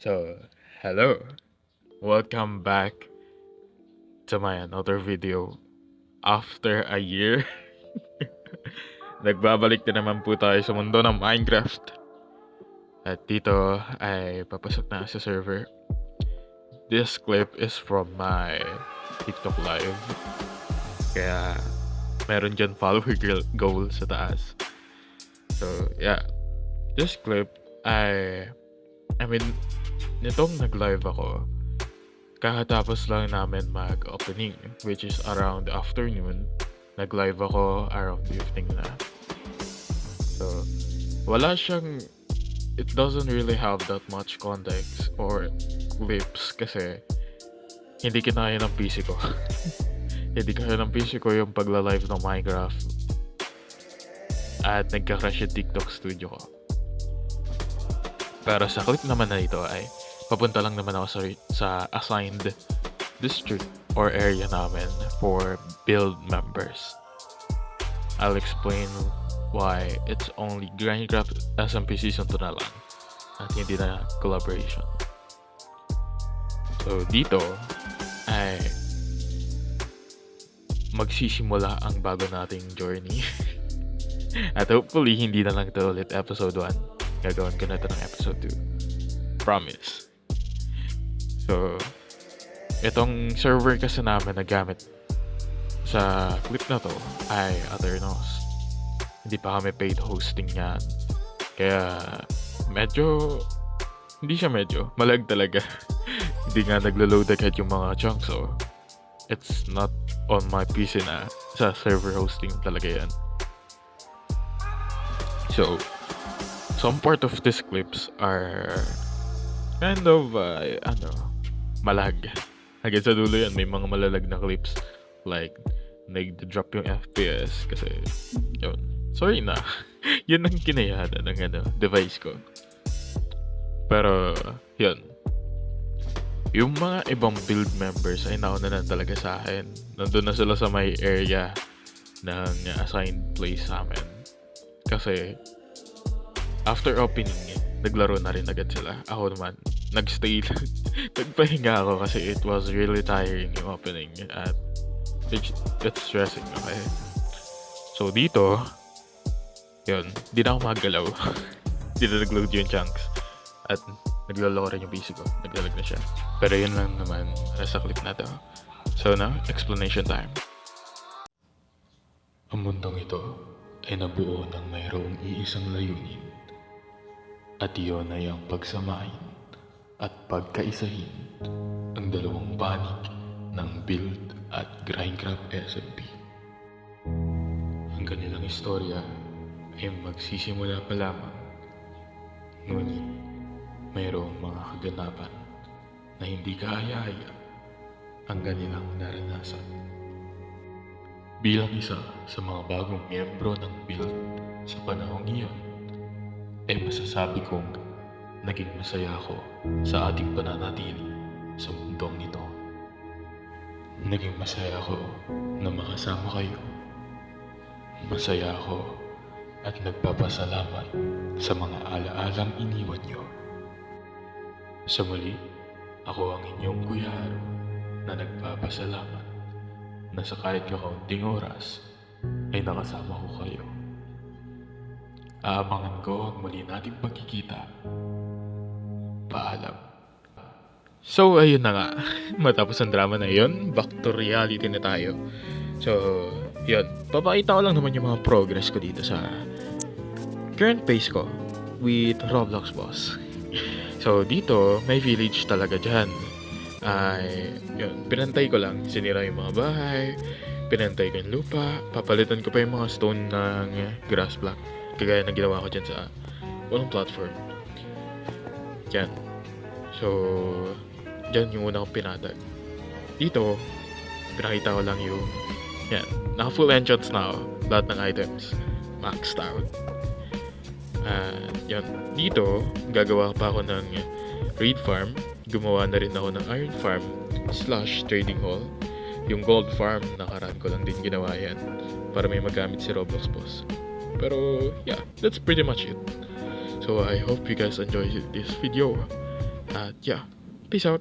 So, hello. Welcome back to my another video. After a year, nagbabalik na naman po tayo sa mundo ng Minecraft. At dito ay papasok na sa server. This clip is from my TikTok live. Kaya meron dyan follower goal sa taas. So, yeah. This clip I mean, nitong nag-live ako, kakatapos lang namin mag-opening, which is around afternoon. Nag-live ako around evening na. So, wala siyang, it doesn't really have that much context or clips kasi hindi kinaya ng PC ko. Hindi kaya ng PC ko yung pagla-live ng Minecraft at nagka-crash yung TikTok studio ko. Pero sa clip naman na ito ay papunta lang naman ako sa assigned district or area namin for build members. I'll explain why it's only Minecraft SMP Season 2 na lang at hindi na collaboration. So dito ay magsisimula ang bago nating journey. At hopefully hindi na lang ito ulit episode 1. Gagawin ko na ito ng episode 2. Promise. So, itong server kasi namin na gamit sa clip na to ay Aternos. Hindi pa kami paid hosting yan. Kaya, hindi siya malag talaga. Hindi nga naglo-load agad yung mga chunks, so it's not on my PC na sa server hosting talaga yan. So, some part of these clips are kind of, malag. Hanggang sa dulo yan, may mga malalag na clips. Like, nag-drop yung FPS kasi, yun. Sorry na. Yun ang kinayana ng device ko. Pero, yun. Yung mga ibang build members ay nauna na talaga sa akin. Nandun na sila sa may area ng assigned place sa amin. Kasi, after opening, naglaro na rin agad sila. Ako naman, nagstay lang. Nagpahinga ako kasi it was really tiring yung opening at it's stressing, okay? So dito, yun, di na ako magalaw. Di na nag-load yung chunks. At nagloloko rin yung PC ko. Naglalag na siya. Pero yun lang naman sa clip na to. So now, explanation time. Ang mundong ito ay nabuo ng mayroong iisang layunin. At iyon ay ang pagsamahin at pagkaisahin ang dalawang panig ng build at Minecraft SMP. Ang kanilang istorya ay magsisimula pa lamang, ngunit mayroong mga kaganapan na hindi kaaya-aya ang kanilang naranasan. Bilang isa sa mga bagong miyembro ng build sa panahong iyon, ay masasabi kong naging masaya ako sa ating pananatili sa mundong ito. Naging masaya ako na makasama kayo. Masaya ako at nagpapasalamat sa mga alaalang iniwan nyo. Sa muli, ako ang inyong Kuya Haru na nagpapasalamat na sa kahit kakaunting oras ay nakasama ko kayo. Aabangan ko ang muli nating pagkikita. Paalam. So, ayun na nga. Matapos ang drama na yun, back to reality na tayo. So, yun. Papakita ko lang naman yung mga progress ko dito sa current pace ko with Roblox Boss. So, dito, may village talaga dyan. Yun, pinantay ko lang. Sinira yung mga bahay, pinantay ko yung lupa, papalitan ko pa yung mga stone ng grass block. Kagaya ng ginawa ko dyan sa unang platform. Yan. So, dyan yung una kong pinatag. Dito, pinakita ko lang yung yan. Naka full enchants na ako. Lahat ng items. Maxed out. Yan. Dito, gagawa pa ako ng raid farm. Gumawa na rin ako ng iron farm / trading hall. Yung gold farm, nakaraan ko lang din ginawa yan. Para may magamit si Roblox Boss. Pero, yeah, that's pretty much it. So, I hope you guys enjoyed this video. At yeah, peace out.